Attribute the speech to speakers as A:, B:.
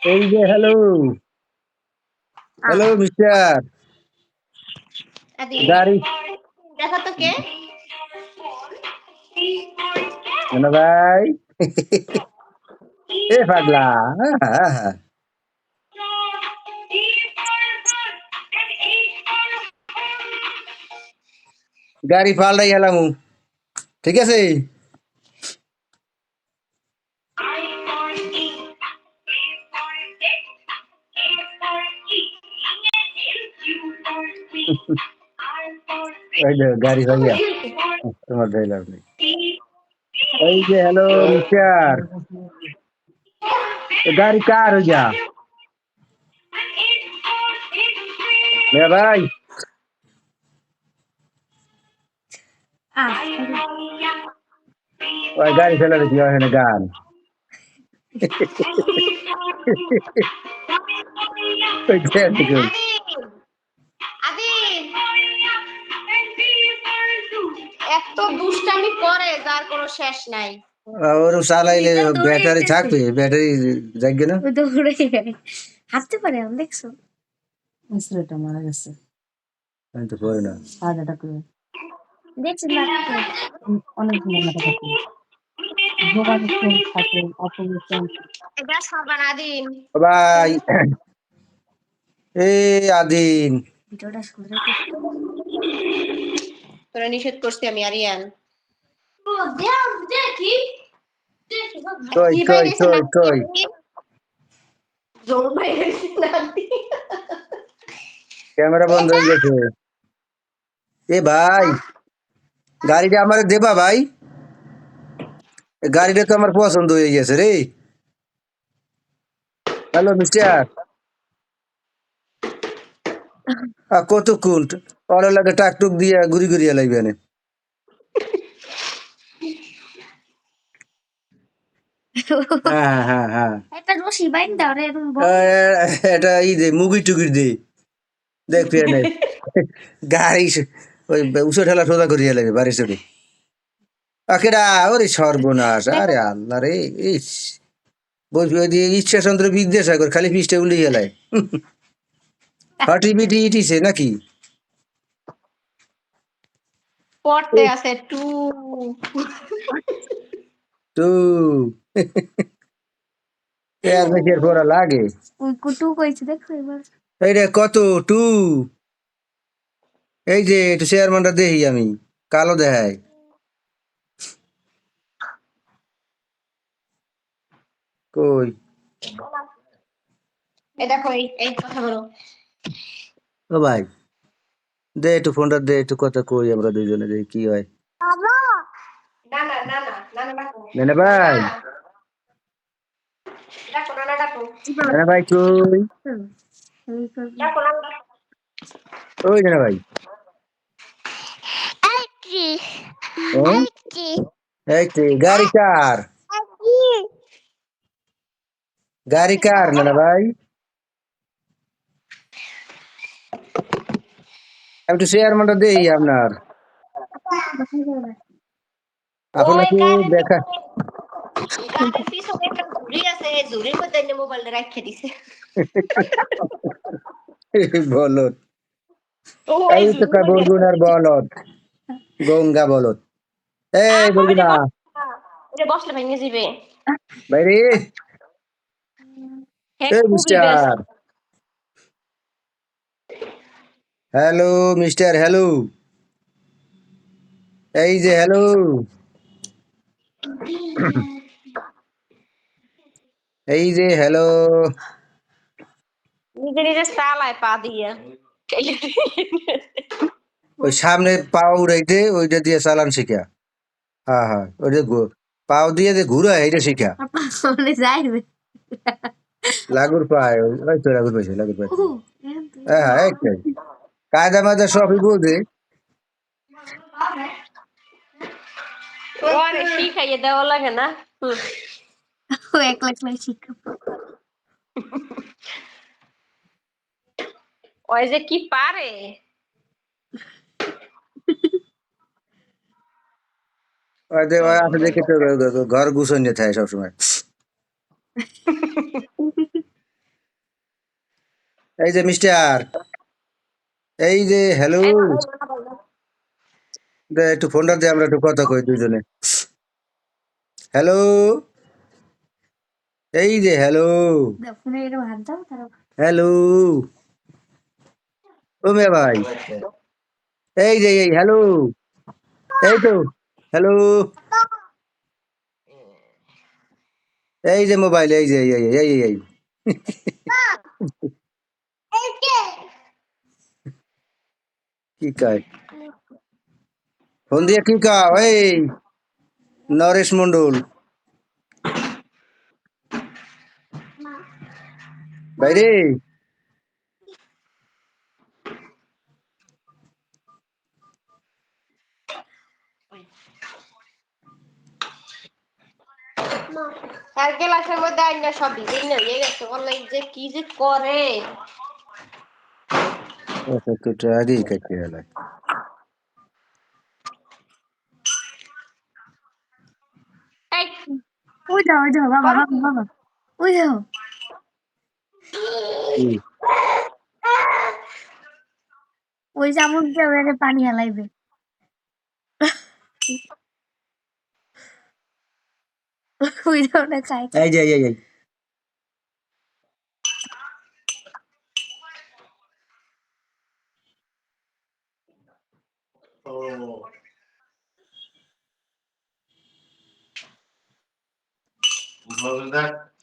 A: এই যে hello hello mister
B: আদি
A: গাড়ি
B: দেখো তো কে
A: না ভাই এ পাগলা গাড়ি পাল্টাই গেলাম ঠিক আছে ওই যে গাড়ি ভাইয়া তোমার ড্রাইভার নেই এই যে হ্যালো মিস্টার গাড়ি কার হয়ে যা ভাই ওই গাড়ি ফেলে দেখি ওখানে গান ওই যে
B: আদি আদি এত দুষ্টামি করে যার কোনো শেষ নাই
A: ওর চালাইলে ব্যাটারি থাকবে ব্যাটারি জাগবে না
C: দৌড়ে হাঁটতে পারে আমি দেখছো ছেলেটা মারা গেছে
A: আমি তো পড়ি না
C: হার্ট অ্যাটাক করে দেখছেন না অনেক দিনের মাথা থাকে যোগাযোগ থাকে অপরিচয়
B: এটা সবার আদিন
A: ও ভাই এই আদিন
C: ভিডিওটা শুনতে
B: তোরা নিষেধ করছি আমি আরিয়ান
A: কই
B: কি
A: কই
B: বাইরেছে
A: কই
B: না
A: কই
B: জোর বাইরেছে না
A: ক্যামেরা বন্ধ হয়ে গেছে এ ভাই গাড়িটা আমার দেবা ভাই গাড়িটা তো আমার পছন্দ হয়ে গেছে রে হ্যালো মিস্টার কতক্ষণ ওর লাগে টাকটুক দিয়ে ঘুরি ঘুরিয়া লাগবে না হ্যাঁ হ্যাঁ হ্যাঁ
C: একটা রশি বাইন দাও রে এরকম
A: এটা ই দে মুগি টুগির দে দেখবি না গাড়ি ওই উঁচু ঠেলা সোজা করিয়া লাগবে বাড়ি চড়ে আকেরা ওরে সর্বনাশ আরে আল্লাহ রে ইস বলবি ওই দিয়ে ইচ্ছা চন্দ্র বিদ্যাসাগর খালি পিসটা উল্টে গেলায় ফাটি পিটি ইটিছে নাকি
B: পড়তে আছে টু
A: তো এর বেশি এর পড়া লাগে
C: ওই কুটু কইছে দেখো এবার
A: এই রে কত টু এই যে একটু চেয়ারম্যানটা দেখি আমি কালো দেখায় কই
B: এই দেখো এই কথা বলো
A: ও ভাই দে একটু ফোনটা দে একটু কথা কই আমরা দুইজনে দেখি কি হয়
B: না না না না না না ডাকো
A: নেনে ভাই
B: ডাকো না ডাকো
A: নেনে ভাই কই
B: ডাকো না
A: ওই নেনে ভাই
B: কি
A: হ্যাঁ
B: কি
A: এই তো গাড়ি কার গাড়ি কার নেনে ভাই আমি একটু চেয়ারম্যানটা দেখি আপনার আপনাকে দেখা
B: গাড়ির পিছনে একটা ঝুড়ি আছে ঝুড়ির মধ্যে মোবাইলটা রাখে দিছে
A: বলত
B: ওই
A: এই তো
B: ঝুড়ির মধ্যে
A: বলগুনার বলত গঙ্গা বলত এই বলগুনা
B: এটা বসলে ভেঙে যাবে
A: বাইরে এই
B: খুবই
A: মিস্টার
B: ব্যস্ত
A: হ্যালো মিস্টার হ্যালো এই যে হ্যালো এই যে হ্যালো
B: নিজে নিজে চালায় পা দিয়ে
A: ওই সামনে পাও উড়াইতে ওইটা দিয়ে চালান শিখা হ্যাঁ হ্যাঁ ওইটা পাও দিয়ে যে ঘুরা এইটা শিখা
C: বলে যাইবে
A: লাগুর পায় ওই তো লাগুর পাইছে লাগুর পাইছে হ্যাঁ হ্যাঁ একটাই কায়দা মায়দা সবই বোঝে
B: ওরে শিখাইয়ে দেওয়া লাগে না
C: ও একলা একলা শিখা
B: ওই যে কি পারে
A: ওই আছে দেখে তো ঘর গুছন নিয়ে থাকে সবসময় এই যে মিস্টার, এই যে হ্যালো,
B: এই ভালো না ভালো।
A: দে একটু ফোনটা দিয়ে আমরা একটু কথা কই দুজনে। হ্যালো, এই যে হ্যালো,
C: ফোনে এরকম হাত দাও তারা
A: হ্যালো, ও মেয়ে ভাই, এই যে এই হ্যালো, এই তো হ্যালো, এই যে মোবাইল, এই যে এই এই এই এই এই কি কয়, ফোন দিয়ে কি কও, এই নরেশ মন্ডল, বাইরে
B: এক গ্লাসের মধ্যে আইনা সব ভিজে নিয়ে গেছে অনলাইন যে কি যে করে।
A: তো আগেই কাটতে গেল।
B: এই
C: ওই দাও বাবা
B: করো
C: বাবা
B: কি?
C: বাবা ওই দাও ওই চামচ দিয়ে ওরে পানি হালাইবে ওই দাও না খাই
A: এই যে এই এই এই
D: Close that.